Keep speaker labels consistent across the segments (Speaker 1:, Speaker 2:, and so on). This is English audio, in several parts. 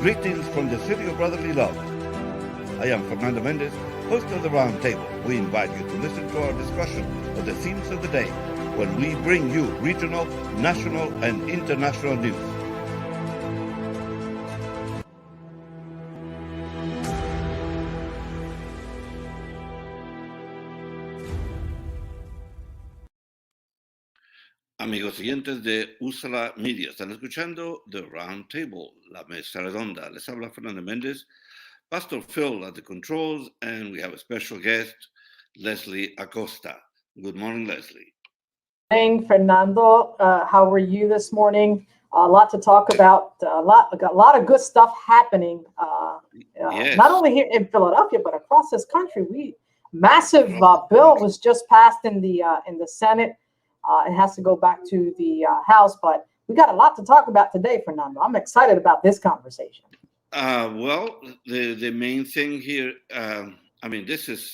Speaker 1: Greetings from the city of brotherly love. I am Fernando Mendez, host of the Round Table. We invite you to listen to our discussion of the themes of the day when we bring you regional, national, and international news. Amigos siguientes de Úsala Media, están escuchando The Round Table, la mesa redonda. Les habla Fernando Méndez, Pastor Phil at the controls, and we have a special guest, Leslie Acosta. Good morning, Leslie.
Speaker 2: Good morning, Fernando. How are you this morning? A lot to talk about. A lot of good stuff happening.
Speaker 1: Yes.
Speaker 2: Not only here in Philadelphia, but across this country. Massive bill was just passed in the Senate. It has to go back to the House, but we got a lot to talk about today, Fernando. I'm excited about this conversation.
Speaker 1: Well, the main thing here, this is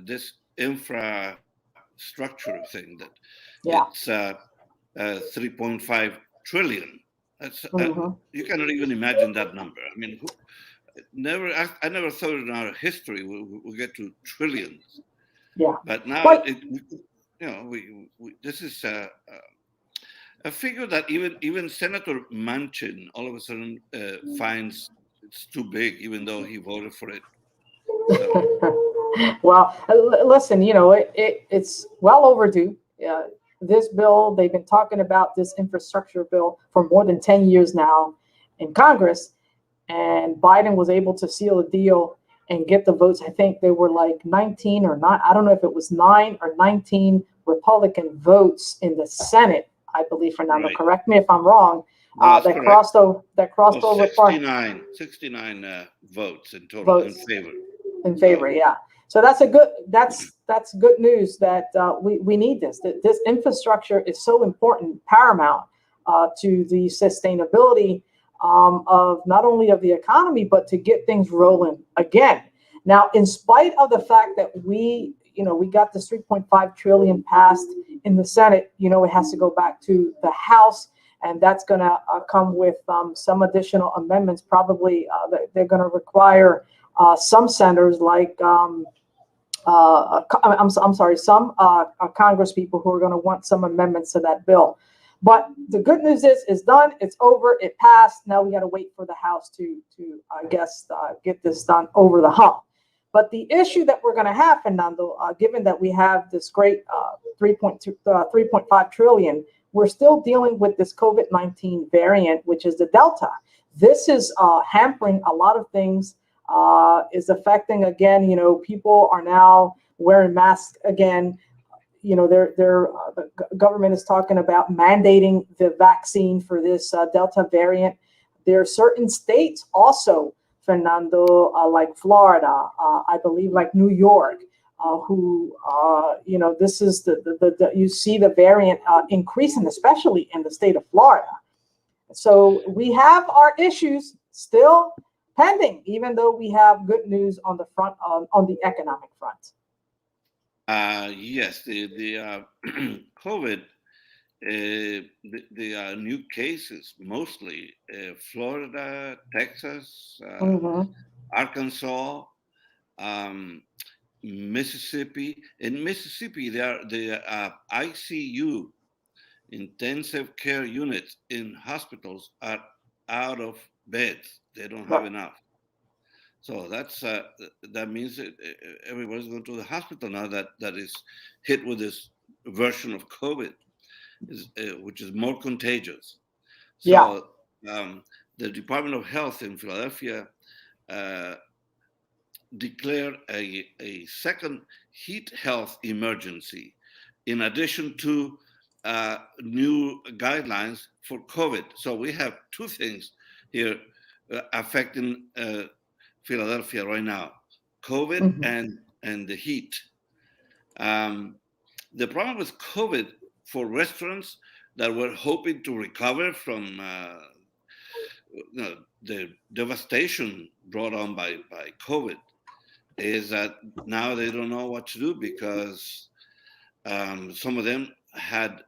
Speaker 1: this infrastructure thing that it's 3.5 trillion. That's you cannot even imagine that number. I mean, I never thought in our history we'll get to trillions.
Speaker 2: Yeah,
Speaker 1: but now this is a figure that even Senator Manchin all of a sudden finds it's too big, even though he voted for it. So.
Speaker 2: Well, listen, it's well overdue. This bill, they've been talking about this infrastructure bill for more than 10 years now in Congress, and Biden was able to seal a deal and get the votes. I think they were like 19 or not. I don't know if it was 9 or 19 Republican votes in the Senate, I believe, Fernando. Right. Correct me if I'm wrong. That crossed over.
Speaker 1: 69 votes in total in favor.
Speaker 2: In favor, yeah. So that's good news that we need this. This infrastructure is so important, paramount to the sustainability of not only of the economy, but to get things rolling again. Now, in spite of the fact that we got this 3.5 trillion passed in the Senate, it has to go back to the House, and that's going to come with some additional amendments. Probably they're going to require some senators, like some Congress people who are going to want some amendments to that bill. But the good news is it's done. It's over. It passed. Now we got to wait for the House to get this done over the hump. But the issue that we're going to have, Fernando, given that we have this great 3.5 trillion, we're still dealing with this COVID-19 variant, which is the Delta. This is hampering a lot of things. Is affecting again. People are now wearing masks again. The government is talking about mandating the vaccine for this Delta variant. There are certain states also, Fernando, like Florida, I believe, like New York, who, this is you see the variant increasing, especially in the state of Florida. So we have our issues still pending, even though we have good news on the front on the economic front.
Speaker 1: Yes, the COVID, the new cases, mostly Florida, Texas, Arkansas, Mississippi. In Mississippi, the ICU, intensive care units in hospitals, are out of beds. They don't have enough. So that means that everybody's going to the hospital now that is hit with this version of COVID, which is more contagious. So the Department of Health in Philadelphia declared a second heat health emergency, in addition to new guidelines for COVID. So we have two things here affecting Philadelphia right now: COVID and the heat. The problem with COVID for restaurants that were hoping to recover from the devastation brought on by COVID is that now they don't know what to do, because some of them had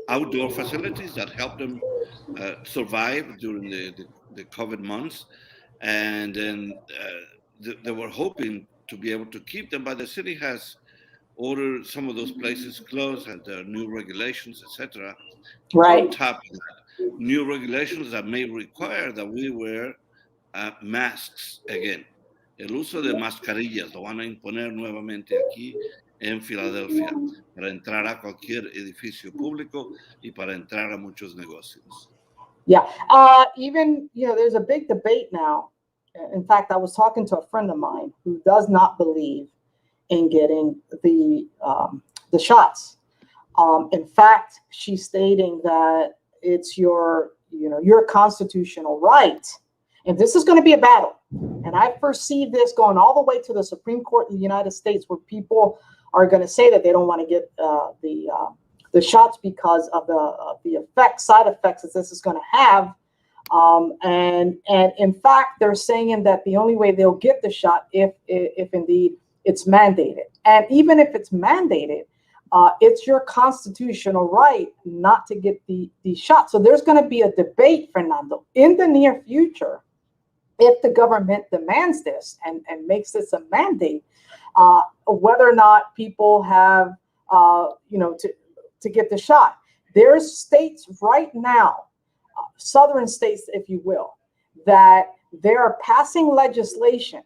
Speaker 1: outdoor facilities that helped them survive during the COVID months, and then they were hoping to be able to keep them, but the city has ordered some of those places closed, and there are new regulations, etc. On
Speaker 2: Right.
Speaker 1: top of that, new regulations that may require that we wear masks again. El uso de mascarillas lo van a imponer nuevamente aquí en Filadelfia para entrar a cualquier edificio público y para entrar a muchos negocios.
Speaker 2: Yeah. Even, there's a big debate now. In fact, I was talking to a friend of mine who does not believe in getting the shots. In fact, she's stating that it's your constitutional right. And this is going to be a battle. And I foresee this going all the way to the Supreme Court in the United States, where people are going to say that they don't want to get the shots because of the side effects that this is going to have. And in fact, they're saying that the only way they'll get the shot if indeed it's mandated. And even if it's mandated, it's your constitutional right not to get the shot. So there's going to be a debate, Fernando, in the near future, if the government demands this and makes this a mandate, whether or not people have, to get the shot. There's states right now, southern states, if you will, that they are passing legislation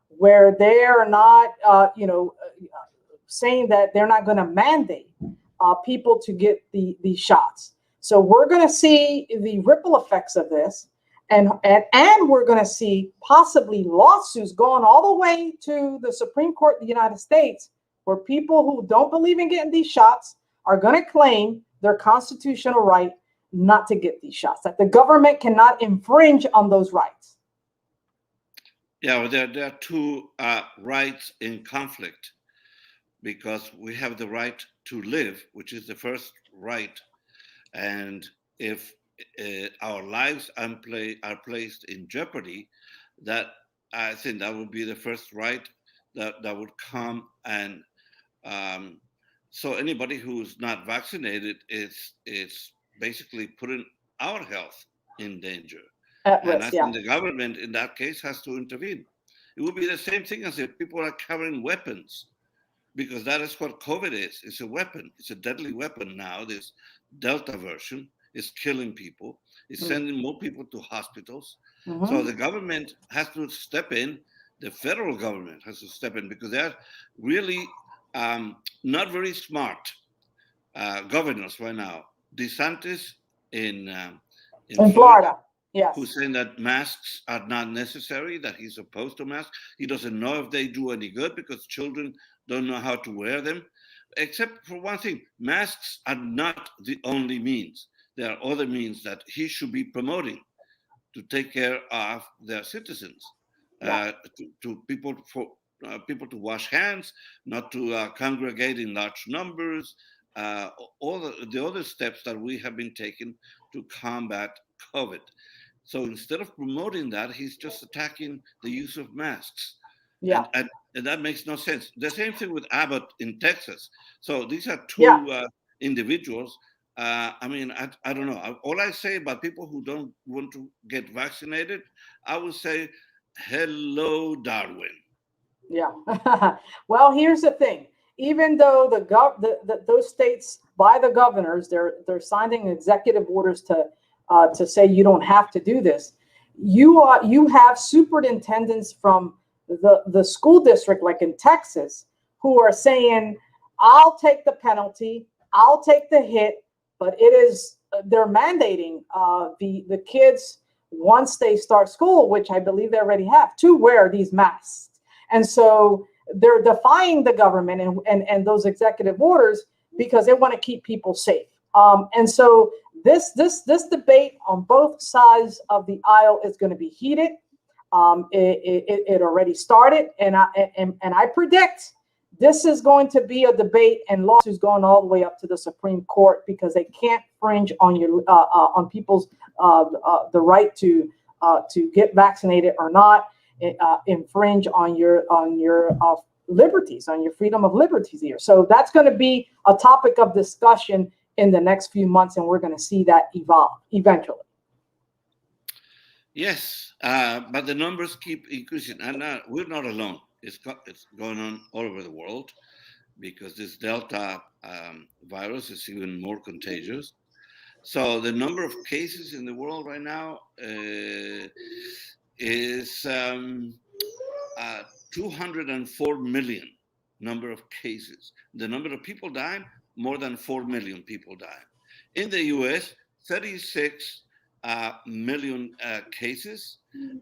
Speaker 2: where they are not, saying that they're not going to mandate people to get the shots. So we're going to see the ripple effects of this, and we're going to see possibly lawsuits going all the way to the Supreme Court of the United States, where people who don't believe in getting these shots are going to claim their constitutional right not to get these shots, that the government cannot infringe on those rights.
Speaker 1: Yeah, well, there are two rights in conflict, because we have the right to live, which is the first right. And if our lives are placed in jeopardy, that I think that would be the first right that would come. And so anybody who's not vaccinated is basically putting our health in danger.
Speaker 2: At
Speaker 1: And
Speaker 2: risk,
Speaker 1: I think the government in that case has to intervene. It would be the same thing as if people are carrying weapons, because that is what COVID is. It's a weapon. It's a deadly weapon now. This Delta version is killing people. It's sending more people to hospitals.
Speaker 2: Mm-hmm.
Speaker 1: So the government has to step in. The federal government has to step in, because they're really not very smart governors right now. DeSantis in
Speaker 2: Florida, yes,
Speaker 1: who's saying that masks are not necessary, that he's opposed to masks. He doesn't know if they do any good because children don't know how to wear them. Except for one thing, masks are not the only means. There are other means that he should be promoting to take care of their citizens, to people to wash hands, not to congregate in large numbers, all the other steps that we have been taking to combat COVID. So instead of promoting that, he's just attacking the use of masks.
Speaker 2: Yeah.
Speaker 1: And that makes no sense. The same thing with Abbott in Texas. So these are two individuals. I don't know. All I say about people who don't want to get vaccinated, I would say, hello, Darwin.
Speaker 2: Yeah. Well, here's the thing. Even though those states, by the governors, they're signing executive orders to say you don't have to do this. You have superintendents from the school district, like in Texas, who are saying, I'll take the penalty, I'll take the hit, but they're mandating the kids, once they start school, which I believe they already have, to wear these masks. And so they're defying the government and those executive orders because they want to keep people safe. And so this debate on both sides of the aisle is going to be heated. It already started, and I predict this is going to be a debate and lawsuits going all the way up to the Supreme Court, because they can't infringe on your on people's the right to get vaccinated or not, infringe on your liberties, on your freedom of liberties here. So that's going to be a topic of discussion in the next few months, and we're going to see that evolve eventually.
Speaker 1: Yes, but the numbers keep increasing, and we're not alone. It's going on all over the world because this Delta virus is even more contagious. So the number of cases in the world right now is 204 million number of cases. The number of people dying, more than 4 million people dying. In the US, 36 million cases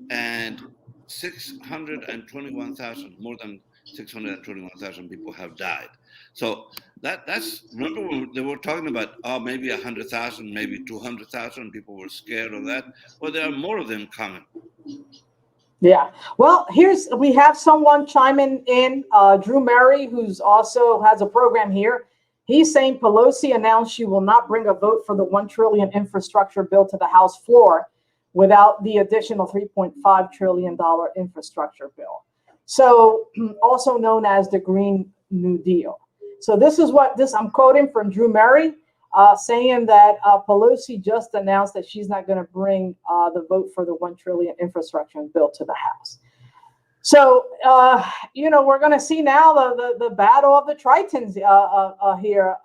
Speaker 1: and 621,000, more than 621,000 people have died. So that's remember when they were talking about maybe 100,000, maybe 200,000 people were scared of that. Well, there are more of them coming.
Speaker 2: Yeah. Well, we have someone chiming in, Drew Murray, who's also has a program here. He's saying Pelosi announced she will not bring a vote for the $1 trillion infrastructure bill to the House floor without the additional $3.5 trillion infrastructure bill. So also known as the Green New Deal. So this is I'm quoting from Drew Murray. Saying that Pelosi just announced that she's not going to bring the vote for the $1 trillion infrastructure bill to the House. So, we're going to see now the battle of the Tritons here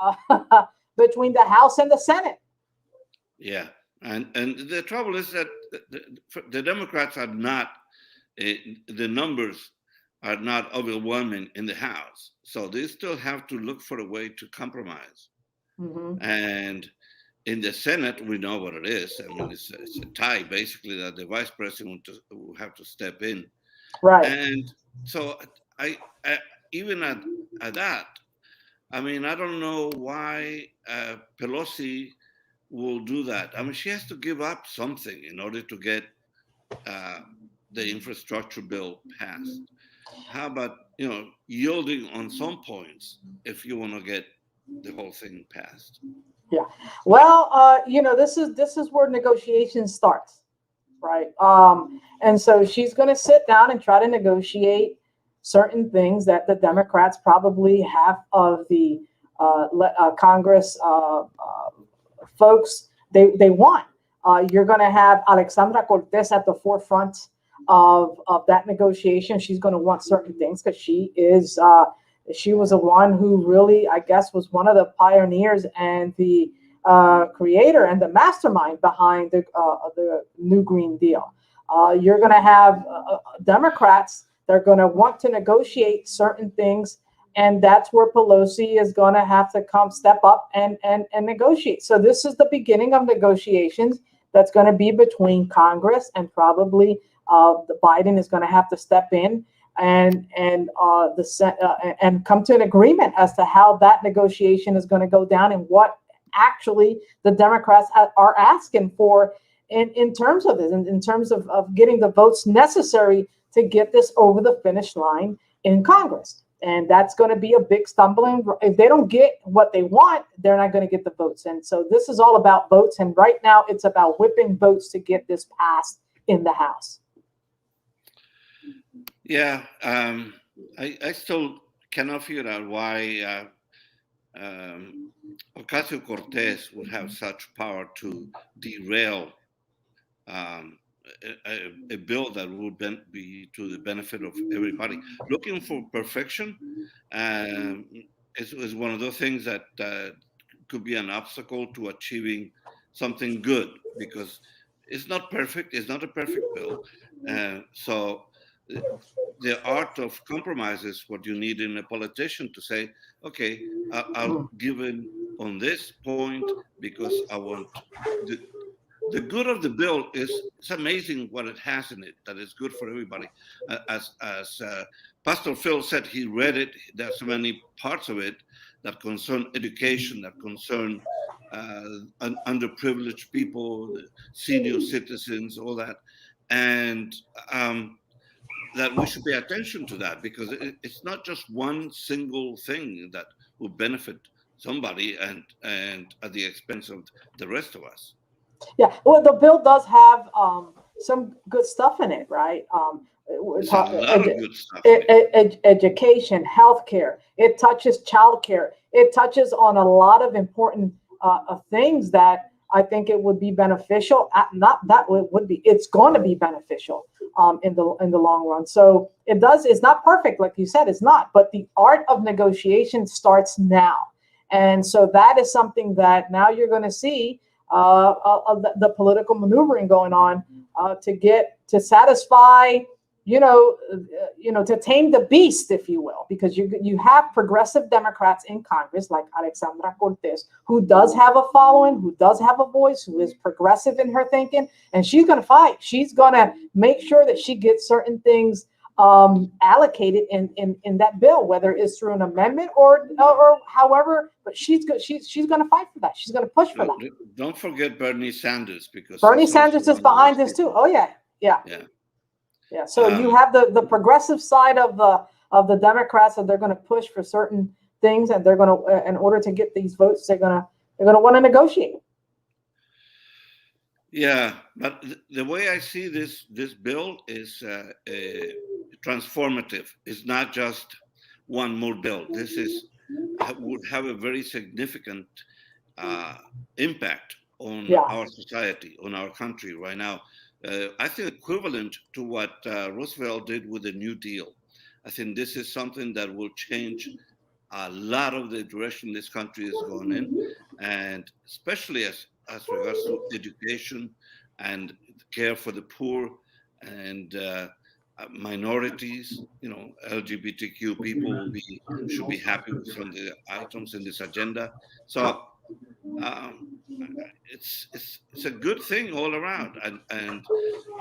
Speaker 2: between the House and the Senate.
Speaker 1: Yeah. And the trouble is that the Democrats are not, the numbers are not overwhelming in the House. So they still have to look for a way to compromise.
Speaker 2: Mm-hmm.
Speaker 1: And in the Senate, we know what it is. I mean, it's a tie, basically, that the vice president will have to step in.
Speaker 2: Right.
Speaker 1: And so I even at that, I mean, I don't know why Pelosi will do that. I mean, she has to give up something in order to get the infrastructure bill passed. How about, yielding on some points if you want to get the whole thing passed?
Speaker 2: Yeah. Well, this is where negotiations starts, right? And so she's going to sit down and try to negotiate certain things that the Democrats, probably half of the Congress folks, they want. You're going to have Alexandra Cortez at the forefront of that negotiation. She's going to want certain things because she was the one who really, I guess, was one of the pioneers and the creator and the mastermind behind the new Green Deal. You're going to have Democrats that are going to want to negotiate certain things, and that's where Pelosi is going to have to step up and negotiate. So this is the beginning of negotiations that's going to be between Congress, and probably the Biden is going to have to step in and come to an agreement as to how that negotiation is going to go down and what actually the Democrats are asking for in terms of this, in terms of getting the votes necessary to get this over the finish line in Congress. And that's going to be a big stumbling. If they don't get what they want, they're not going to get the votes. And so this is all about votes. And right now it's about whipping votes to get this passed in the House.
Speaker 1: Yeah, I still cannot figure out why Ocasio-Cortez would have such power to derail a bill that would be to the benefit of everybody. Looking for perfection is one of those things that could be an obstacle to achieving something good, because it's not perfect. It's not a perfect bill. So the art of compromise is what you need in a politician to say, okay, I'll give in on this point because I want the good of the bill is, it's amazing what it has in it that is good for everybody. As Pastor Phil said, he read it. There's so many parts of it that concern education, that concern underprivileged people, senior citizens, all that. And that we should pay attention to that, because it's not just one single thing that will benefit somebody and at the expense of the rest of us.
Speaker 2: Yeah, well, the bill does have some good stuff in it, right?
Speaker 1: There's a lot of good stuff.
Speaker 2: Education, healthcare. It touches childcare. It touches on a lot of important things that I think it would be beneficial. Not that it would be. It's going to be beneficial in the long run. So it does. It's not perfect, like you said. It's not. But the art of negotiation starts now, and so that is something that now you're going to see the political maneuvering going on to satisfy. To tame the beast, if you will, because you have progressive Democrats in Congress like Alexandra Cortez, who does have a following, who does have a voice, who is progressive in her thinking, and she's going to fight. She's going to make sure that she gets certain things allocated in that bill, whether it's through an amendment or however. But she's going to fight for that. She's going to push for that.
Speaker 1: Don't forget Bernie Sanders, because
Speaker 2: Bernie Sanders is behind this too. Oh yeah. Yeah, so you have the progressive side of the Democrats, and they're going to push for certain things, and they're going to, in order to get these votes, they're going to want to negotiate.
Speaker 1: Yeah, but the way I see this bill is transformative. It's not just one more bill. This would have a very significant impact on our society, on our country right now. I think equivalent to what Roosevelt did with the New Deal. I think this is something that will change a lot of the direction this country is going in, and especially as regards to education and care for the poor and minorities. LGBTQ people should be happy with some of the items in this agenda. So it's a good thing all around, and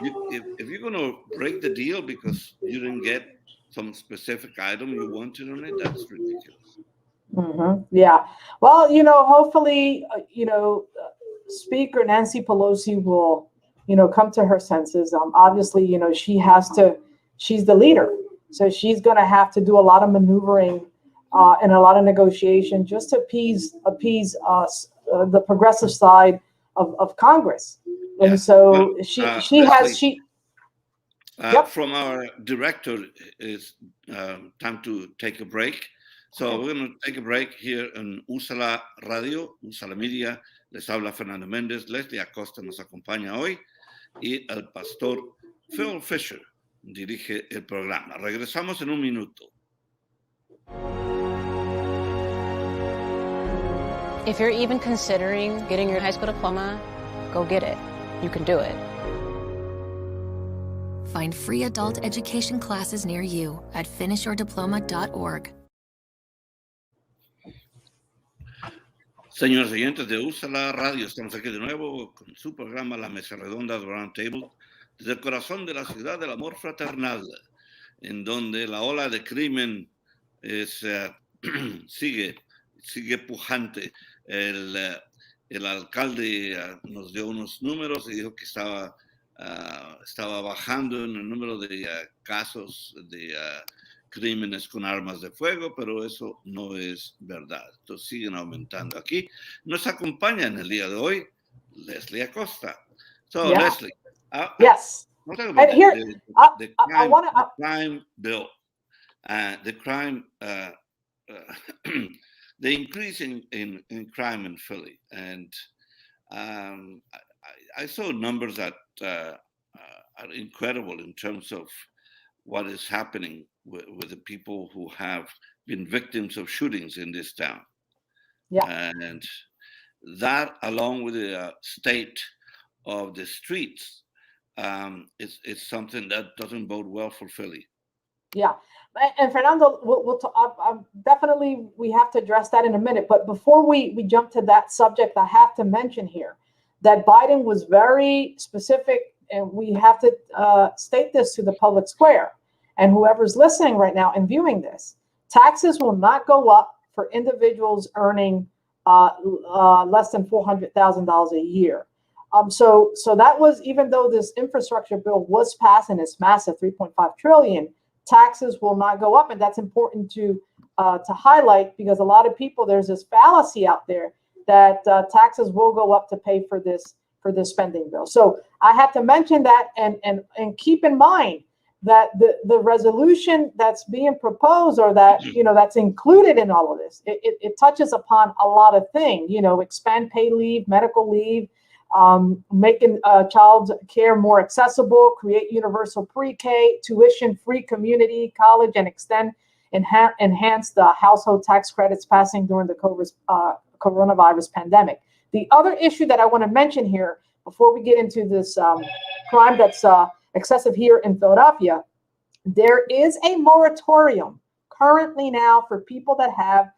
Speaker 1: if you're going to break the deal because you didn't get some specific item you wanted on it, that's ridiculous.
Speaker 2: Mm-hmm. Yeah. Well, hopefully, Speaker Nancy Pelosi will, come to her senses. Obviously, she's the leader, so she's going to have to do a lot of maneuvering and a lot of negotiation just to appease the progressive side of Congress. And so
Speaker 1: from our director, it's time to take a break. So we're going to take a break here en Úsala Radio, Úsala Media. Les habla Fernando Méndez. Leslie Acosta nos acompaña hoy y el pastor Phil Fisher dirige el programa. Regresamos en un minuto.
Speaker 3: If you're even considering getting your high school diploma, go get it. You can do it.
Speaker 4: Find free adult education classes near you at finishyourdiploma.org.
Speaker 1: Señores oyentes de Úsala Radio, estamos aquí de nuevo con su programa La Mesa Redonda de Round Table, desde el corazón de la ciudad del amor fraternal, en donde la ola de crimen sigue pujante. El alcalde nos dio unos números y dijo que estaba bajando en el número de casos de crímenes con armas de fuego, pero eso no es verdad. Entonces siguen aumentando. Aquí nos acompaña en el día de hoy Leslie Acosta. So, Leslie.
Speaker 2: Yes.
Speaker 1: And
Speaker 2: here,
Speaker 1: the crime bill, the increase in crime in Philly. And I saw numbers that are incredible in terms of what is happening with the people who have been victims of shootings in this town.
Speaker 2: Yeah.
Speaker 1: And that, along with the state of the streets, it's something that doesn't bode well for Philly.
Speaker 2: Yeah. And Fernando, definitely we have to address that in a minute. But before we jump to that subject, I have to mention here that Biden was very specific, and we have to state this to the public square and whoever's listening right now and viewing this. Taxes will not go up for individuals earning less than $400,000 a year. So that was, even though this infrastructure bill was passed and it's massive, $3.5 trillion, taxes will not go up. And that's important to highlight, because a lot of people, there's this fallacy out there that taxes will go up to pay for this spending bill. So I have to mention that, and keep in mind that the resolution that's being proposed, or that, that's included in all of this, it touches upon a lot of things, expand paid leave, medical leave, making child care more accessible, create universal pre-K, tuition-free community college, and enhance the household tax credits passing during the coronavirus pandemic. The other issue that I want to mention here before we get into this crime that's excessive here in Philadelphia, there is a moratorium currently now for people that have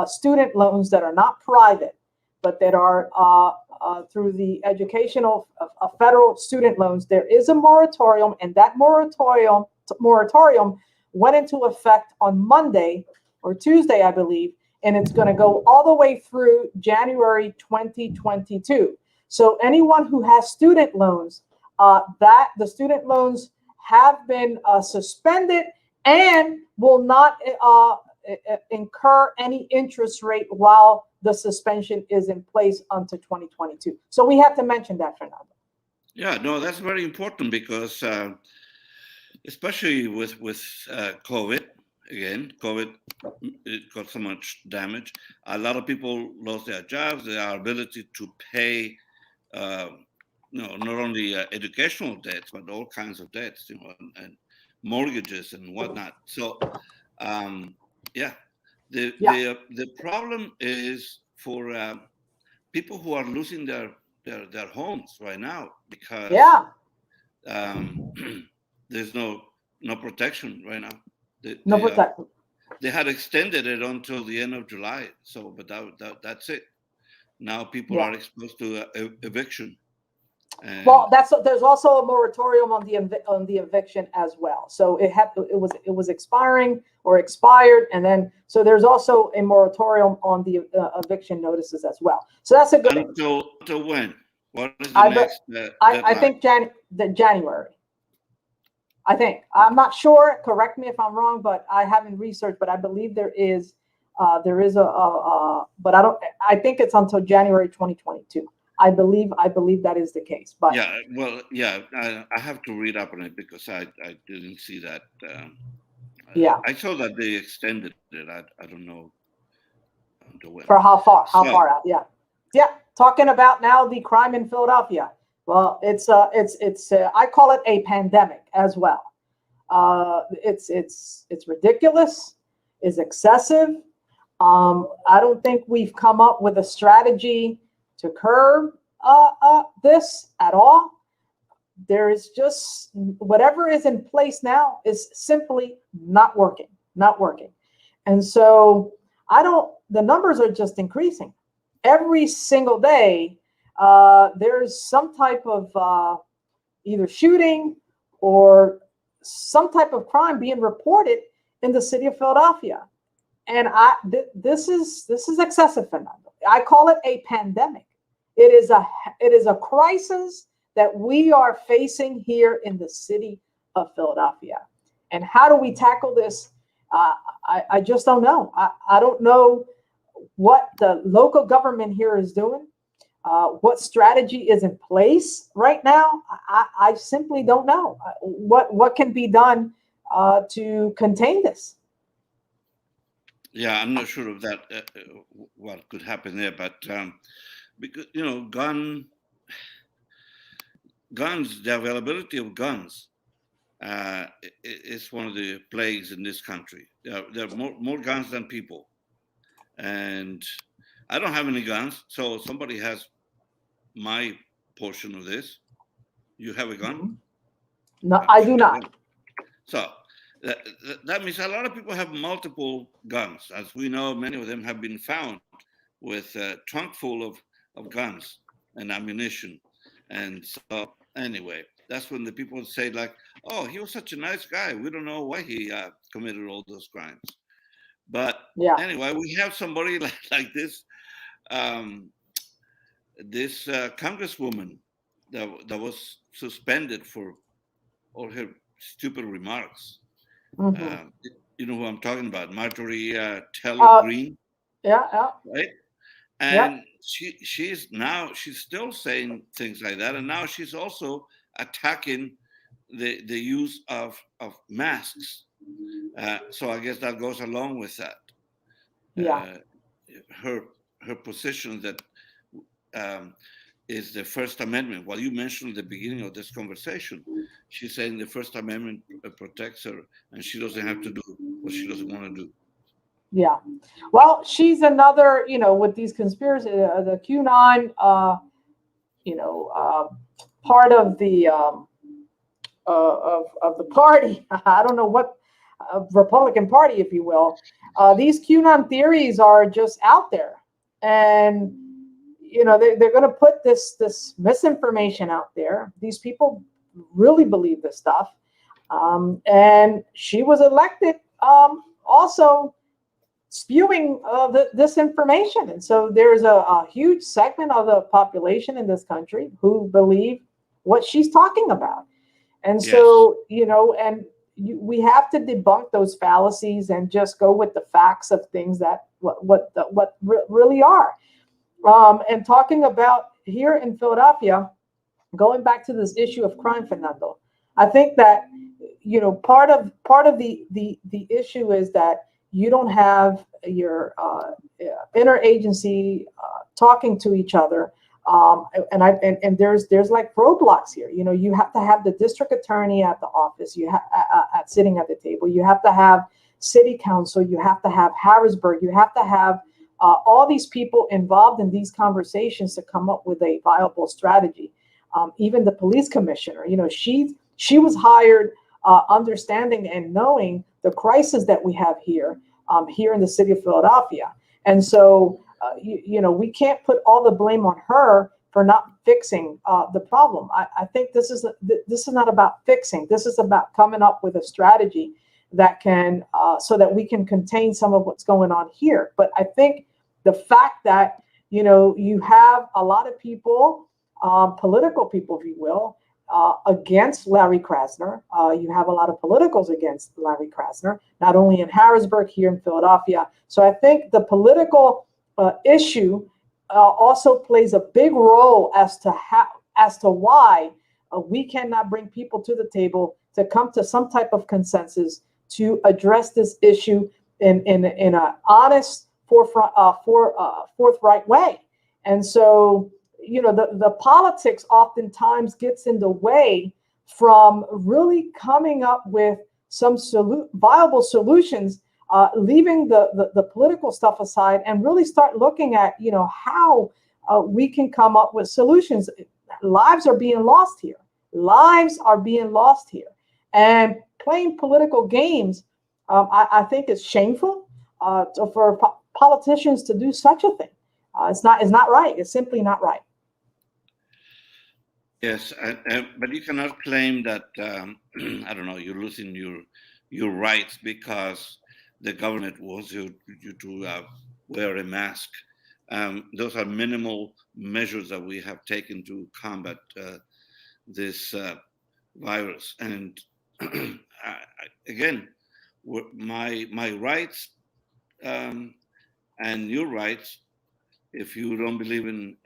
Speaker 2: student loans that are not private, but that are through the educational federal student loans. There is a moratorium, and that moratorium went into effect on Monday or Tuesday, I believe, and it's going to go all the way through January 2022. So anyone who has student loans, that the student loans have been suspended and will not incur any interest rate while the suspension is in place until 2022. So we have to mention that, Fernando.
Speaker 1: Yeah, no, that's very important because especially with COVID, again, COVID, it got so much damage. A lot of people lost their jobs, their ability to pay, not only educational debts, but all kinds of debts, and mortgages and whatnot. So, the problem is for people who are losing their homes right now because there's no protection right now.
Speaker 2: No protection.
Speaker 1: They had extended it until the end of July. So, but that's it. Now people are exposed to eviction.
Speaker 2: Well, there's also a moratorium on the eviction as well. So it was expiring or expired, and then so there's also a moratorium on the eviction notices as well. So that's a good.
Speaker 1: Until when? What is the next?
Speaker 2: I think January. I think. I'm not sure. Correct me if I'm wrong, but I haven't researched. But I believe there is but I don't. I think it's until January 2022. I believe that is the case. But
Speaker 1: I have to read up on it because I didn't see that. I saw that they extended it. I don't know until when.
Speaker 2: For how far? How far out? Yeah. Talking about now the crime in Philadelphia. Well, it's I call it a pandemic as well. It's ridiculous. It's excessive. I don't think we've come up with a strategy to curb this at all. There is just whatever is in place now is simply not working. And so the numbers are just increasing. Every single day, there's some type of either shooting or some type of crime being reported in the city of Philadelphia. And this is excessive, Fernando. I call it a pandemic. It is a crisis that we are facing here in the city of Philadelphia. And how do we tackle this? I just don't know. I don't know what the local government here is doing, what strategy is in place right now. I simply don't know what can be done to contain this.
Speaker 1: Yeah, I'm not sure of that, what could happen there, but because, guns, the availability of guns is one of the plagues in this country. There are more guns than people. And I don't have any guns, so somebody has my portion of this. You have a gun?
Speaker 2: No, I do not.
Speaker 1: So that means a lot of people have multiple guns. As we know, many of them have been found with a trunk full of guns and ammunition. And so anyway, that's when the people say like, oh, he was such a nice guy. We don't know why he committed all those crimes. But anyway, we have somebody like this, this congresswoman that was suspended for all her stupid remarks.
Speaker 2: Mm-hmm.
Speaker 1: You know who I'm talking about, Marjorie Taylor Greene.
Speaker 2: Yeah.
Speaker 1: Right? And she's still saying things like that. And now she's also attacking the use of masks. So I guess that goes along with that. Her position that is the First Amendment. What you mentioned at the beginning of this conversation, she's saying the First Amendment protects her, and she doesn't have to do what she doesn't want to do.
Speaker 2: Yeah. Well, she's another, with these conspiracy, the QAnon, part of the of the party. I don't know what Republican Party, if you will. These QAnon theories are just out there, and they're going to put this misinformation out there. These people really believe this stuff, and she was elected also spewing this information. And so there's a huge segment of the population in this country who believe what she's talking about. And so, we have to debunk those fallacies and just go with the facts of things that what really are. And talking about here in Philadelphia, going back to this issue of crime, Fernando, I think that part of the issue is that you don't have your interagency talking to each other, and there's like roadblocks here. You have to have the district attorney at the office. You at sitting at the table. You have to have city council. You have to have Harrisburg. You have to have all these people involved in these conversations to come up with a viable strategy. Even the police commissioner, she was hired understanding and knowing the crisis that we have here in the city of Philadelphia. And so, we can't put all the blame on her for not fixing the problem. I think this is not about fixing. This is about coming up with a strategy that can, so that we can contain some of what's going on here. But I think the fact that, you have a lot of people, political people, if you will, against Larry Krasner. You have a lot of politicals against Larry Krasner, not only in Harrisburg, here in Philadelphia. So I think the political issue also plays a big role as to why we cannot bring people to the table to come to some type of consensus to address this issue in an honest, forthright way. And so, the politics oftentimes gets in the way from really coming up with some viable solutions, leaving the political stuff aside and really start looking at, how we can come up with solutions. Lives are being lost here. And playing political games, I think is shameful for politicians to do such a thing. It's not right. It's simply not right.
Speaker 1: Yes, but you cannot claim that I don't know, you're losing your rights because the government wants you to wear a mask. Those are minimal measures that we have taken to combat this virus. And again, my rights and your rights, if you don't believe in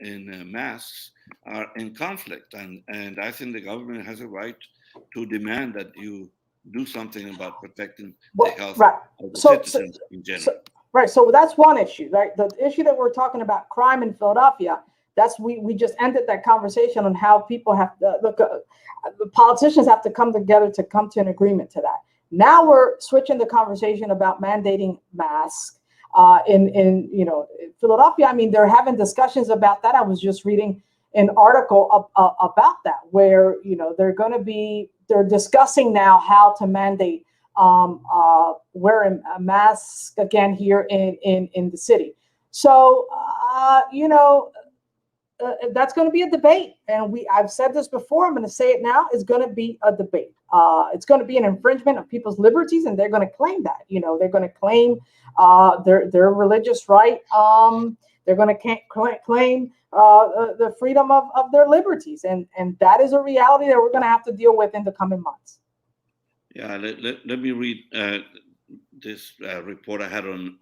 Speaker 1: masks, are in conflict. And I think the government has a right to demand that you do something about protecting the health of the citizens in general.
Speaker 2: So that's one issue, right? The issue that we're talking about, crime in Philadelphia, we just ended that conversation on how people have to look. The politicians have to come together to come to an agreement to that. Now we're switching the conversation about mandating masks in Philadelphia. I mean, they're having discussions about that. I was just reading an article about that, where they're discussing now how to mandate wearing a mask again here in the city. So that's going to be a debate, and I've said this before. I'm going to say it now. It's going to be a debate. It's going to be an infringement of people's liberties, and they're going to claim that. They're going to claim their religious right. They're going to claim the freedom of their liberties, and that is a reality that we're going to have to deal with in the coming months.
Speaker 1: Yeah, let me read this report I had on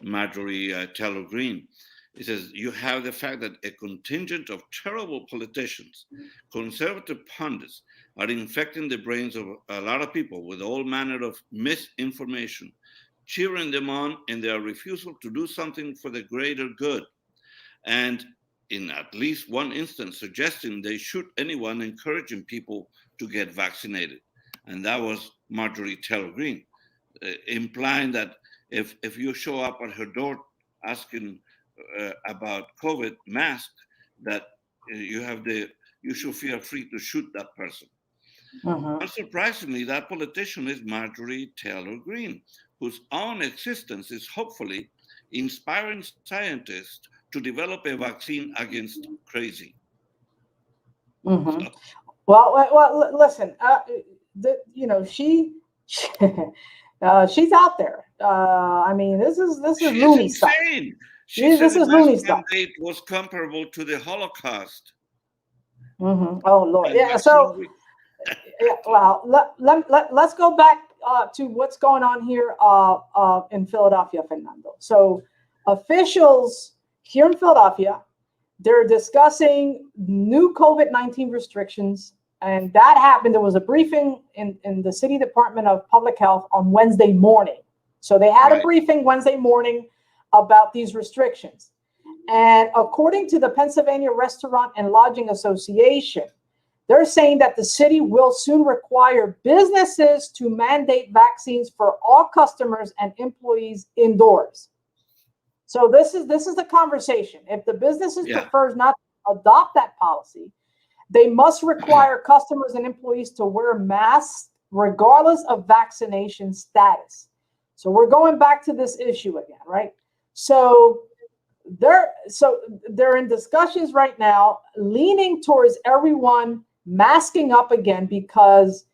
Speaker 1: Marjorie Taylor Greene. It says, you have the fact that a contingent of terrible politicians, conservative pundits, are infecting the brains of a lot of people with all manner of misinformation, cheering them on in their refusal to do something for the greater good. And in at least one instance, suggesting they shoot anyone encouraging people to get vaccinated. And that was Marjorie Taylor Greene, implying that if you show up at her door asking about COVID mask, that you should feel free to shoot that person. Unsurprisingly, that politician is Marjorie Taylor Greene, whose own existence is hopefully inspiring scientists to develop a vaccine against crazy.
Speaker 2: So. Well, listen, she's out there. I mean, this is loony stuff.
Speaker 1: She said the mask mandate was comparable to the Holocaust.
Speaker 2: Oh Lord, yeah. So, yeah, well, let's go back to what's going on here in Philadelphia, Fernando. So, officials here in Philadelphia, they're discussing new COVID-19 restrictions, and that happened. There was a briefing in the City Department of Public Health on Wednesday morning. So they had a briefing Wednesday morning about these restrictions. And according to the Pennsylvania Restaurant and Lodging Association, they're saying that the city will soon require businesses to mandate vaccines for all customers and employees indoors. So this is the conversation. If the businesses prefers not to adopt that policy, they must require customers and employees to wear masks regardless of vaccination status. So we're going back to this issue again, right? So they're in discussions right now, leaning towards everyone masking up again because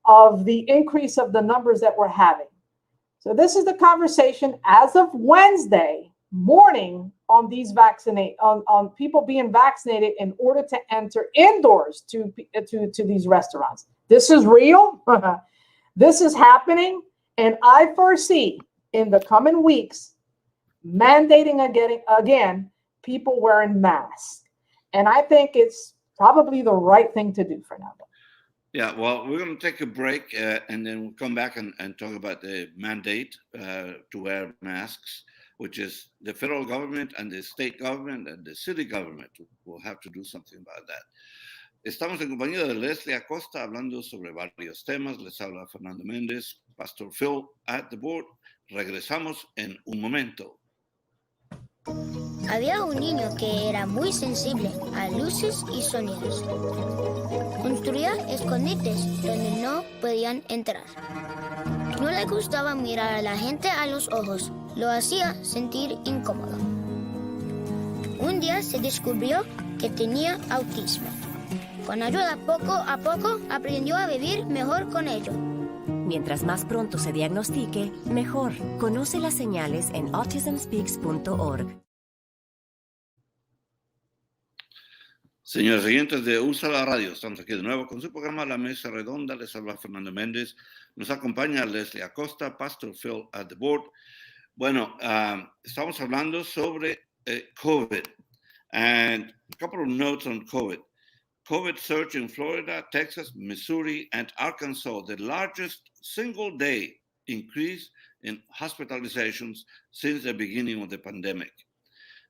Speaker 2: of the increase of the numbers that we're having. So this is the conversation as of Wednesday morning on these on people being vaccinated in order to enter indoors to these restaurants. This is real. This is happening, and I foresee in the coming weeks mandating again people wearing masks, and I think it's probably the right thing to do, Fernando.
Speaker 1: Yeah, well, we're going to take a break and then we'll come back and talk about the mandate to wear masks, which is the federal government and the state government and the city government will have to do something about that. Estamos en compañía de Leslie Acosta hablando sobre varios temas. Les habla Fernando Méndez, Pastor Phil at the board. Regresamos en un momento.
Speaker 5: Había un niño que era muy sensible a luces y sonidos. Construía escondites donde no podían entrar. No le gustaba mirar a la gente a los ojos. Lo hacía sentir incómodo. Un día se descubrió que tenía autismo. Con ayuda, poco a poco, aprendió a vivir mejor con ello.
Speaker 6: Mientras más pronto se diagnostique, mejor. Conoce las señales en autismspeaks.org.
Speaker 1: Señores oyentes de USA la Radio, estamos aquí de nuevo con su programa La Mesa Redonda. Les habla Fernando Méndez. Nos acompaña Leslie Acosta, Pastor Phil at the board. Bueno, estamos hablando sobre COVID. And a couple of notes on COVID. COVID surge in Florida, Texas, Missouri, and Arkansas, the largest single-day increase in hospitalizations since the beginning of the pandemic.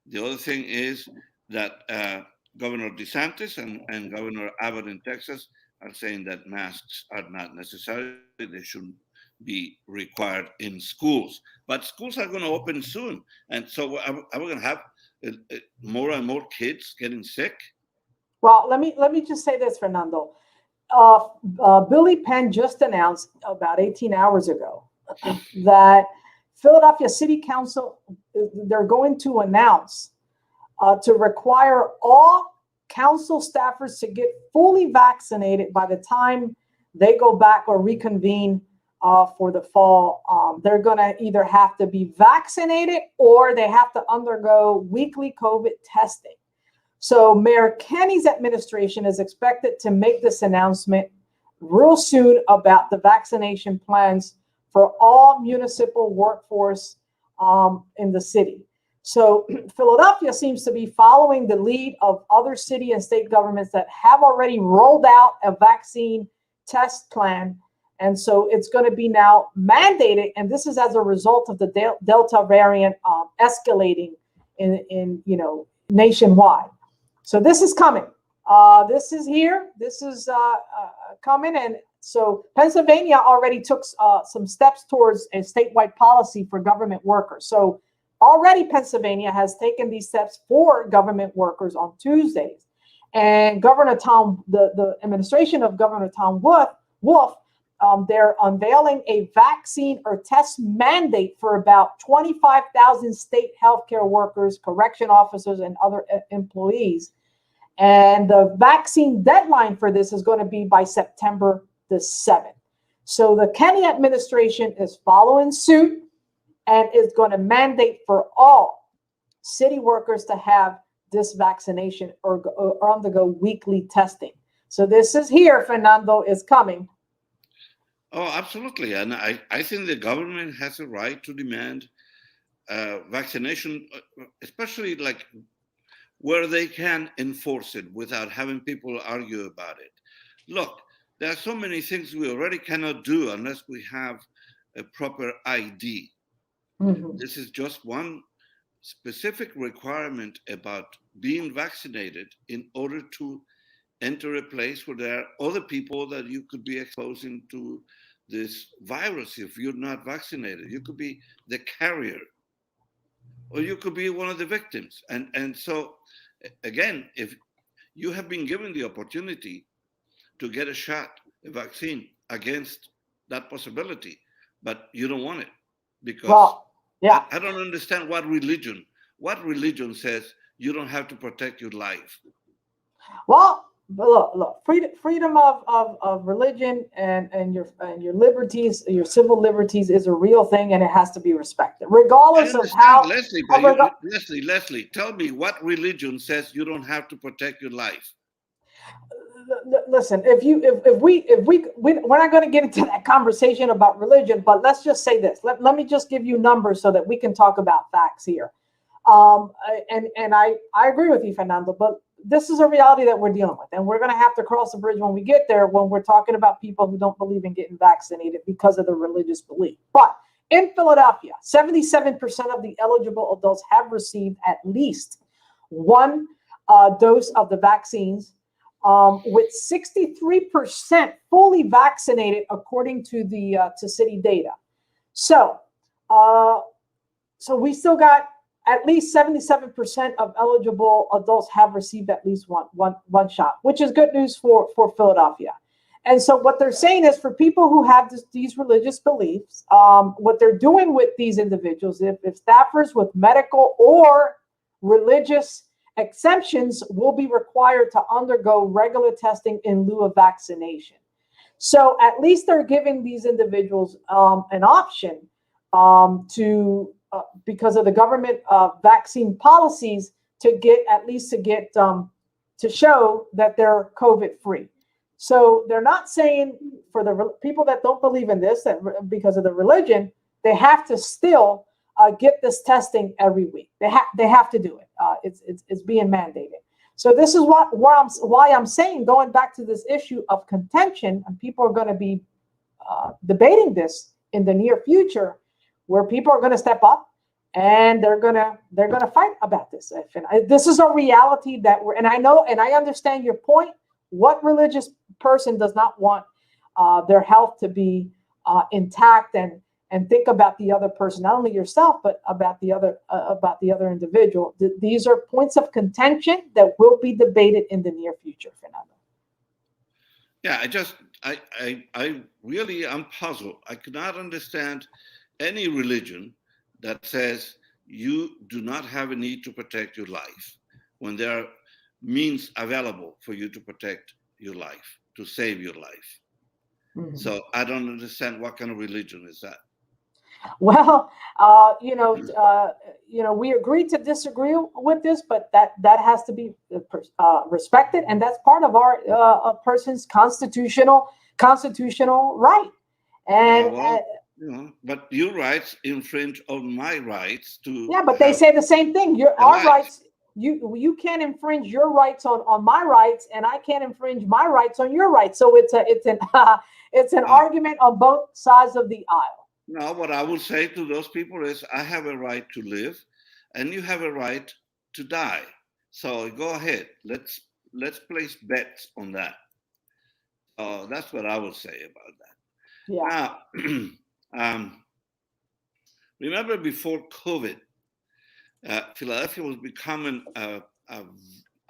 Speaker 1: The other thing is that Governor DeSantis and Governor Abbott in Texas are saying that masks are not necessary. They shouldn't be required in schools. But schools are going to open soon. And so are we going to have more and more kids getting sick?
Speaker 2: Well, let me just say this, Fernando. Billy Penn just announced about 18 hours ago that Philadelphia City Council, they're going to announce to require all council staffers to get fully vaccinated by the time they go back or reconvene for the fall. They're going to either have to be vaccinated or they have to undergo weekly COVID testing. So Mayor Kenny's administration is expected to make this announcement real soon about the vaccination plans for all municipal workforce in the city. So Philadelphia seems to be following the lead of other city and state governments that have already rolled out a vaccine test plan. And so it's going to be now mandated. And this is as a result of the Delta variant escalating in nationwide. So this is coming. This is here. This is coming. And so Pennsylvania already took some steps towards a statewide policy for government workers. So already Pennsylvania has taken these steps for government workers on Tuesdays. And the administration of Governor Tom Wolf, they're unveiling a vaccine or test mandate for about 25,000 state healthcare workers, correction officers, and other employees. And the vaccine deadline for this is going to be by September the 7th. So the Kenney administration is following suit and is going to mandate for all city workers to have this vaccination or undergo weekly testing. So this is here, Fernando, is coming.
Speaker 1: Oh, absolutely. And I think the government has a right to demand vaccination, especially like where they can enforce it without having people argue about it. Look, there are so many things we already cannot do unless we have a proper ID. Mm-hmm. This is just one specific requirement about being vaccinated in order to enter a place where there are other people that you could be exposing to this virus. If you're not vaccinated, you could be the carrier or you could be one of the victims. And so again, if you have been given the opportunity to get a shot, a vaccine against that possibility, but you don't want it because I don't understand what religion says you don't have to protect your life.
Speaker 2: Well, look, freedom of religion and your liberties, your civil liberties is a real thing, and it has to be respected, regardless of how.
Speaker 1: Leslie, tell me what religion says you don't have to protect your life.
Speaker 2: Listen, we're not going to get into that conversation about religion, but let's just say this. Let me just give you numbers so that we can talk about facts here. And I agree with you, Fernando, but this is a reality that we're dealing with, and we're going to have to cross the bridge when we get there, when we're talking about people who don't believe in getting vaccinated because of their religious belief. But in Philadelphia, 77% of the eligible adults have received at least one dose of the vaccines, with 63% fully vaccinated, according to the to city data. So we still got at least 77% of eligible adults have received at least one shot, which is good news for Philadelphia. And so what they're saying is, for people who have these religious beliefs, what they're doing with these individuals, if staffers with medical or religious exemptions will be required to undergo regular testing in lieu of vaccination. So at least they're giving these individuals an option to because of the government vaccine policies to show that they're COVID free. So they're not saying for the people that don't believe in this, that because of the religion, they have to still get this testing every week. They have to do it. It's being mandated. So this is why I'm saying, going back to this issue of contention, and people are going to be debating this in the near future, where people are going to step up and they're gonna fight about this. And this is a reality that I know and I understand your point. What religious person does not want their health to be intact and think about the other person, not only yourself, but about the other individual? These are points of contention that will be debated in the near future, Fernando.
Speaker 1: Yeah, I really am puzzled. I cannot understand any religion that says you do not have a need to protect your life when there are means available for you to protect your life, to save your life. Mm-hmm. So I don't understand what kind of religion is that.
Speaker 2: Well, we agree to disagree with this, but that has to be respected, and that's part of our a person's constitutional right. And
Speaker 1: but your rights infringe on my rights to.
Speaker 2: Yeah, but they say the same thing. Our rights. You can't infringe your rights on my rights, and I can't infringe my rights on your rights. So it's an argument on both sides of the aisle.
Speaker 1: No, what I would say to those people is, I have a right to live, and you have a right to die. So go ahead. Let's place bets on that. That's what I would say about that.
Speaker 2: Yeah.
Speaker 1: Now, remember before COVID, Philadelphia was becoming a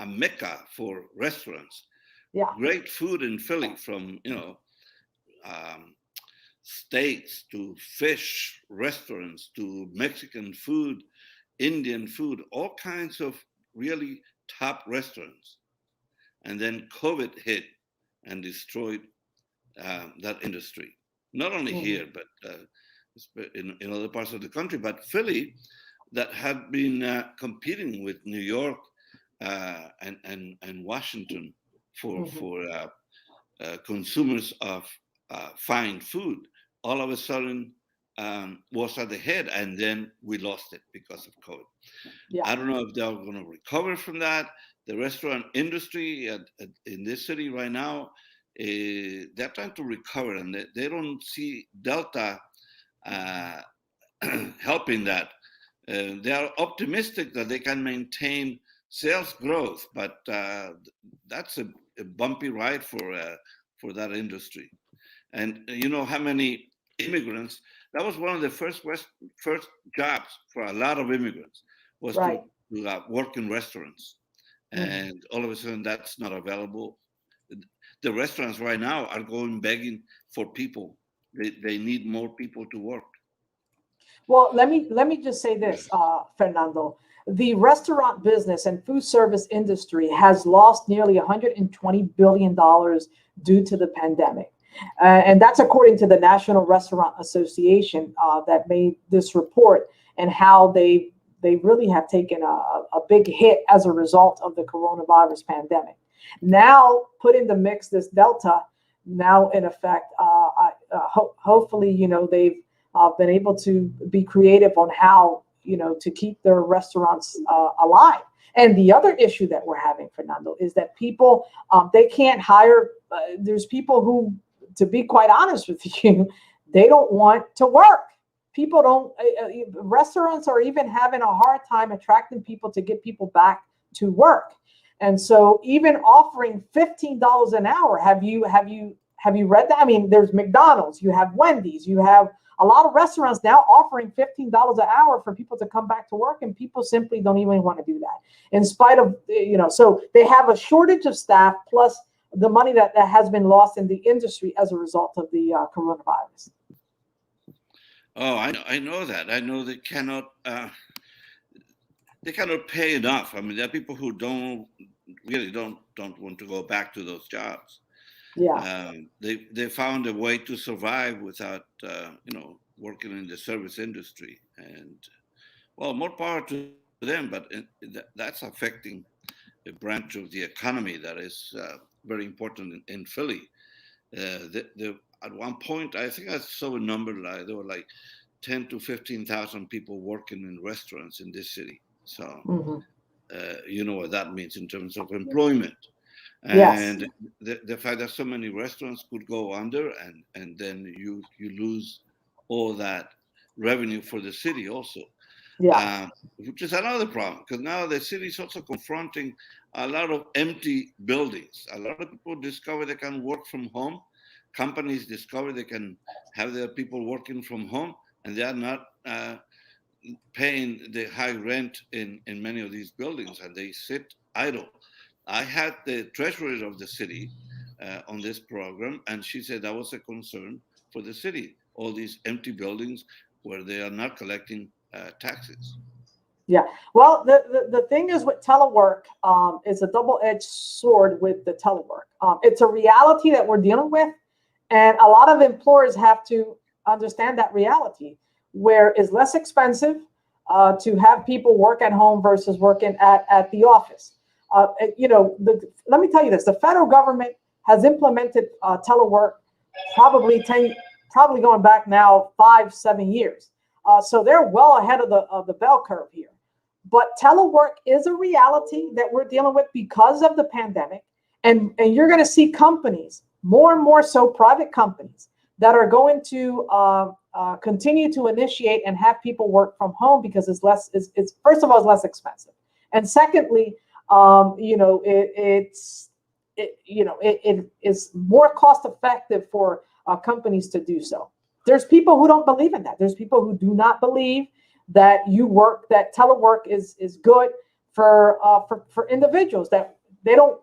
Speaker 1: mecca for restaurants.
Speaker 2: Yeah.
Speaker 1: Great food in Philly, from steaks to fish restaurants to Mexican food, Indian food, all kinds of really top restaurants. And then COVID hit and destroyed that industry. Not only here, but in other parts of the country. But Philly, that had been competing with New York and Washington for consumers of fine food, all of a sudden was at the head, and then we lost it because of COVID.
Speaker 2: Yeah.
Speaker 1: I don't know if they're going to recover from that. The restaurant industry in this city right now, they're trying to recover, and they don't see Delta helping that. They are optimistic that they can maintain sales growth, but that's a bumpy ride for that industry. And you know how many immigrants? That was one of the first jobs for a lot of immigrants, was
Speaker 2: Right.
Speaker 1: to work in restaurants. And all of a sudden, that's not available. The restaurants right now are going begging for people. They need more people to work.
Speaker 2: Well, let me just say this, Fernando. The restaurant business and food service industry has lost nearly $120 billion due to the pandemic. And that's according to the National Restaurant Association that made this report, and how they really have taken a big hit as a result of the coronavirus pandemic. Now, put in the mix this Delta, now in effect, hopefully, you know, they've been able to be creative on how, you know, to keep their restaurants alive. And the other issue that we're having, Fernando, is that people, they can't hire, there's people who, to be quite honest with you, they don't want to work. People don't, restaurants are even having a hard time attracting people to get people back to work. And so even offering $15 an hour, have you read that? I mean, there's McDonald's, you have Wendy's, you have a lot of restaurants now offering $15 an hour for people to come back to work, and people simply don't even want to do that. In spite of, you know, so they have a shortage of staff, plus the money that has been lost in the industry as a result of the coronavirus.
Speaker 1: Oh, I know that. I know they cannot pay enough. I mean, there are people who don't want to go back to those jobs.
Speaker 2: Yeah.
Speaker 1: They found a way to survive without working in the service industry, and well, more power to them. But that's affecting a branch of the economy that is very important in Philly. At one point, I think I saw a number like there were like 10 to 15,000 people working in restaurants in this city. So you know what that means in terms of employment. And yes, the fact that so many restaurants could go under, and then you lose all that revenue for the city also.
Speaker 2: Yeah.
Speaker 1: Which is another problem, because now the city is also confronting a lot of empty buildings. A lot of people discover they can work from home. Companies discover they can have their people working from home, and they are not paying the high rent in many of these buildings, and they sit idle. I had the treasurer of the city on this program, and she said that was a concern for the city, all these empty buildings where they are not collecting taxes.
Speaker 2: Yeah. Well, the thing is with telework, is a double-edged sword with the telework. It's a reality that we're dealing with, and a lot of employers have to understand that reality, where it's less expensive to have people work at home versus working at the office. Let me tell you this: the federal government has implemented telework probably going back now 5-7 years. So they're well ahead of the bell curve here. But telework is a reality that we're dealing with because of the pandemic, and you're going to see companies, more and more so private companies, that are going to continue to initiate and have people work from home because it's first of all, it's less expensive, and secondly, it is more cost effective for companies to do so. There's people who don't believe in that. There's people who do not believe that that telework is good for individuals, that they don't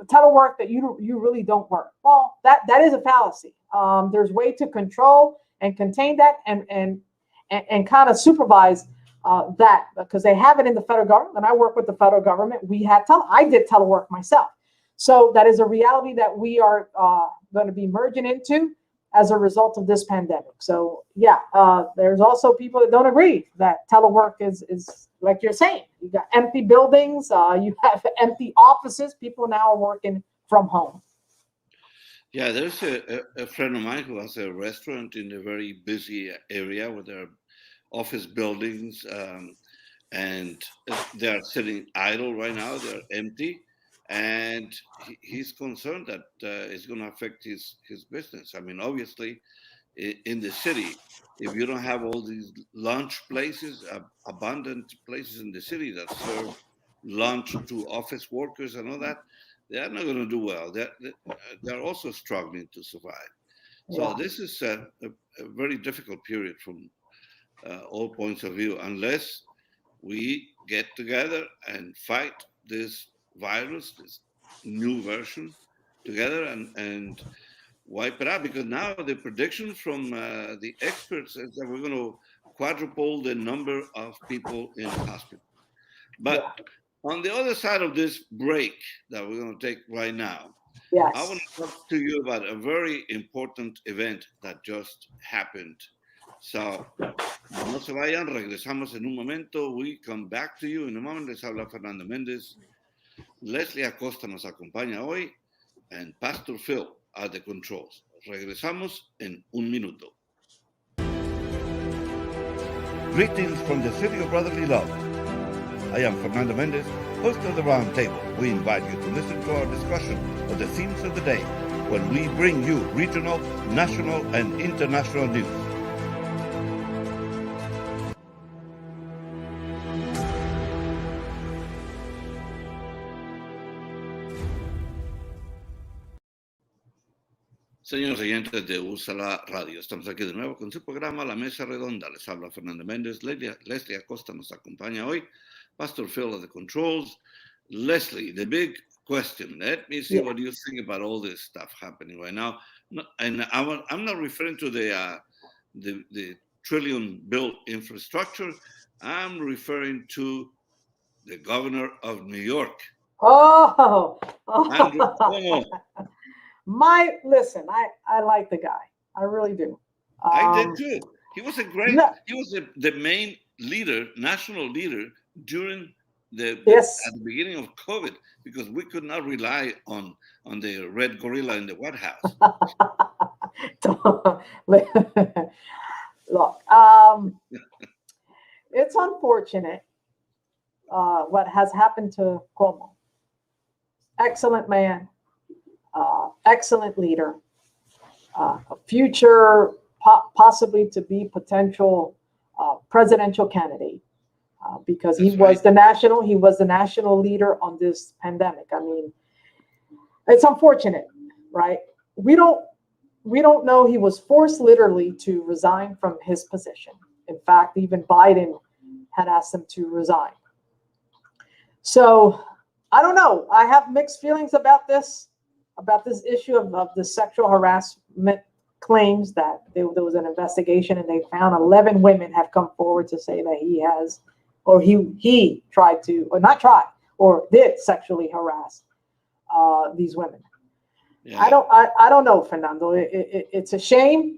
Speaker 2: telework, that you really don't work. Well, that is a fallacy. There's way to control and contain that and kind of supervise that, because they have it in the federal government. When I work with the federal government, I did telework myself. So that is a reality that we are going to be merging into as a result of this pandemic. So yeah, there's also people that don't agree that telework is like you're saying. You got empty buildings, you have empty offices. People now are working from home.
Speaker 1: Yeah, there's a friend of mine who has a restaurant in a very busy area where there are office buildings, and they're sitting idle right now. They're empty. And he's concerned that it's going to affect his business. I mean, obviously, in the city, if you don't have all these lunch places, abundant places in the city that serve lunch to office workers and all that, they're not going to do well. They're also struggling to survive. So
Speaker 2: Yeah.
Speaker 1: this is a very difficult period from all points of view, unless we get together and fight this virus, this new version, together and wipe it out. Because now the prediction from the experts is that we're going to quadruple the number of people in hospital. But on the other side of this break that we're going to take right now,
Speaker 2: Yes.
Speaker 1: I want to talk to you about a very important event that just happened. So, no se vayan, regresamos en un momento. We come back to you in a moment. Les habla Fernando Méndez. Leslie Acosta nos acompaña hoy, and Pastor Phil at the controls. Regresamos en un minuto. Greetings from the city of brotherly love. I am Fernando Méndez, host of the Round Table. We invite you to listen to our discussion of the themes of the day when we bring you regional, national, and international news. Señores oyentes de USALA Radio, estamos aquí de nuevo con su programa La Mesa Redonda. Les habla Fernando Méndez. Leslie Acosta nos acompaña hoy. Pastor Phil at the controls. Leslie, the big question. Let me see what you think about all this stuff happening right now. And I'm not referring to the trillion bill infrastructure. I'm referring to the governor of New York. Andrew Cuomo.
Speaker 2: Listen, I like the guy. I really do.
Speaker 1: I did too. He was he was the main leader, national leader during at the beginning of COVID, because we could not rely on the red gorilla in the White House.
Speaker 2: Look, it's unfortunate what has happened to Cuomo. Excellent man. Excellent leader, a future possibly to be potential presidential candidate, because he was the national leader on this pandemic. I mean, it's unfortunate, right? We don't know. He was forced literally to resign from his position. In fact, even Biden had asked him to resign. So I don't know. I have mixed feelings about this issue of the sexual harassment claims that there was an investigation and they found 11 women have come forward to say that he tried to, or not tried, or did sexually harass these women. Yeah. I don't know, Fernando. It's a shame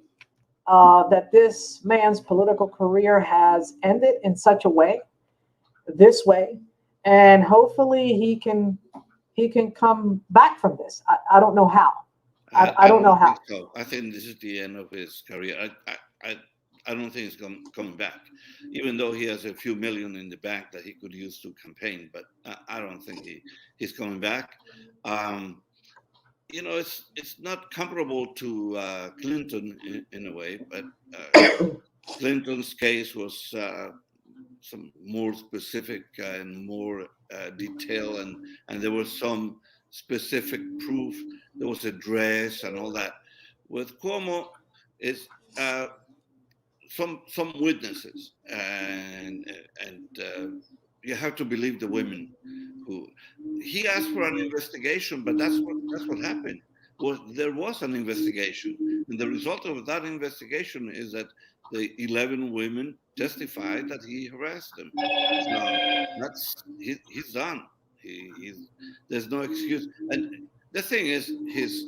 Speaker 2: that this man's political career has ended in such a way, this way, and hopefully he can come back from this. I don't know how. I don't know how.
Speaker 1: So. I think this is the end of his career. I don't think he's coming back, even though he has a few million in the bank that he could use to campaign. But I don't think he's coming back. It's not comparable to Clinton in a way, but Clinton's case was some more specific and more detail, and there was some specific proof. There was a dress and all that. With Cuomo, it's some witnesses, and you have to believe the women who he asked for an investigation, but that's what happened. There was an investigation, and the result of that investigation is that the 11 women testified that he harassed them. So he's done. There's no excuse. And the thing is, his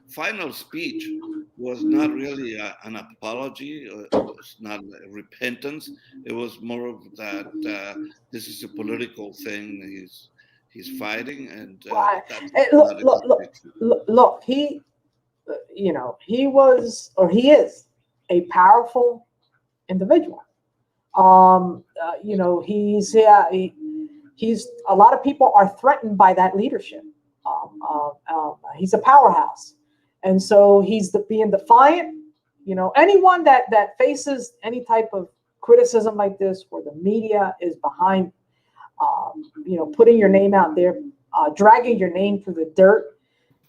Speaker 1: final speech was not really an apology. It was not a repentance. It was more of that this is a political thing he's fighting, and
Speaker 2: look, he, he was, or he is, a powerful individual. He's a lot of people are threatened by that leadership. He's a powerhouse, and so he's being defiant. Anyone that faces any type of criticism like this, where the media is behind, putting your name out there, dragging your name through the dirt.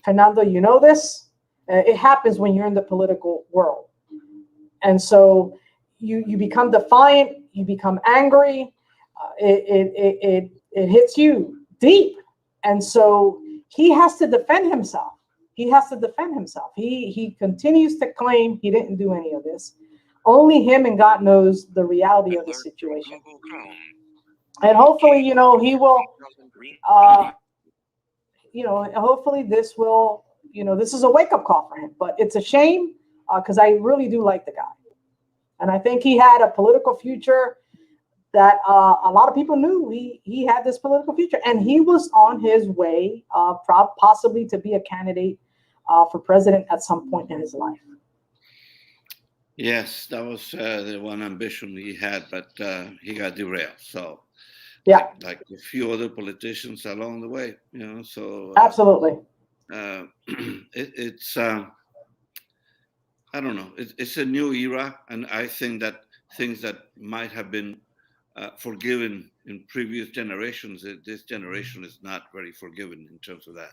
Speaker 2: Fernando, you know this. It happens when you're in the political world, and so you become defiant. You become angry. It hits you deep, and so he has to defend himself. He continues to claim he didn't do any of this. Only him and God knows the reality of the situation. And hopefully, he will, hopefully this will, this is a wake-up call for him. But it's a shame because I really do like the guy. And I think he had a political future that a lot of people knew he had this political future. And he was on his way possibly to be a candidate for president at some point in his life.
Speaker 1: Yes, that was the one ambition he had, but he got derailed. So,
Speaker 2: yeah,
Speaker 1: like a few other politicians along the way, So
Speaker 2: absolutely,
Speaker 1: it's I don't know. It's a new era, and I think that things that might have been forgiven in previous generations, this generation is not very forgiving in terms of that.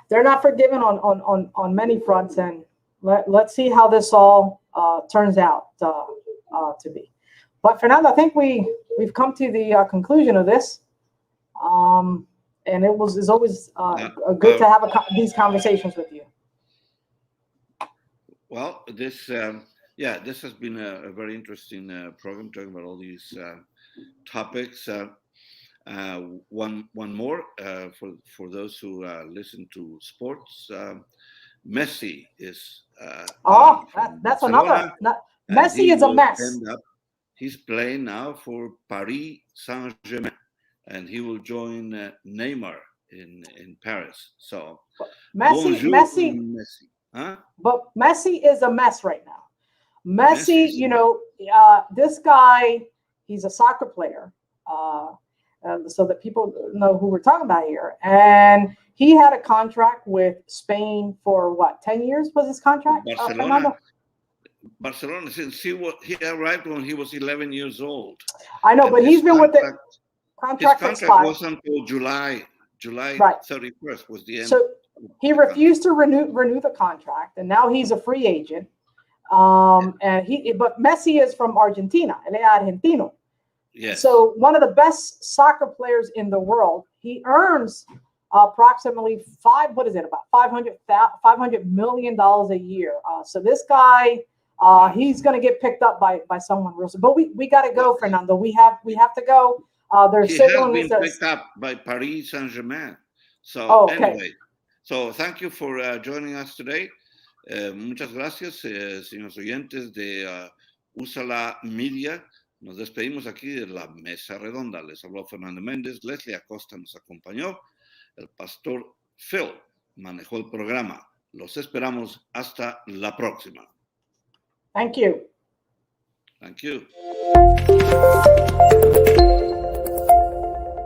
Speaker 2: They're not forgiven on many fronts, and let's see how this all turns out to be. But Fernando, I think we've come to the conclusion of this, and it's always good to have these conversations with you.
Speaker 1: Well, this has been a very interesting program, talking about all these topics. One more for those who listen to sports. Messi is
Speaker 2: that's another. Messi is a mess.
Speaker 1: He's playing now for Paris Saint-Germain, and he will join Neymar in Paris. So
Speaker 2: Messi.
Speaker 1: Huh?
Speaker 2: But Messi is a mess right now. Messi, this guy, he's a soccer player. So that people know who we're talking about here. And he had a contract with Spain for 10 years was his contract?
Speaker 1: Barcelona, since he arrived when he was 11 years old.
Speaker 2: I know, but he's been with the contract.
Speaker 1: His contract was until July
Speaker 2: right.
Speaker 1: 31st was the end.
Speaker 2: So he refused to renew the contract, and now he's a free agent. But Messi is from Argentina, él es argentino.
Speaker 1: Yes.
Speaker 2: So one of the best soccer players in the world. He earns approximately about $500 million a year. So this guy, he's going to get picked up by someone real soon. But we got to go, Fernando. We have to go.
Speaker 1: He has been picked up by Paris Saint-Germain. So anyway, so thank you for joining us today. Muchas gracias, señores oyentes de Úsala Media. Nos despedimos aquí de la Mesa Redonda. Les habló Fernando Méndez. Leslie Acosta nos acompañó. El pastor Phil manejó el programa. Los esperamos hasta la próxima.
Speaker 2: Thank you.
Speaker 1: Thank you.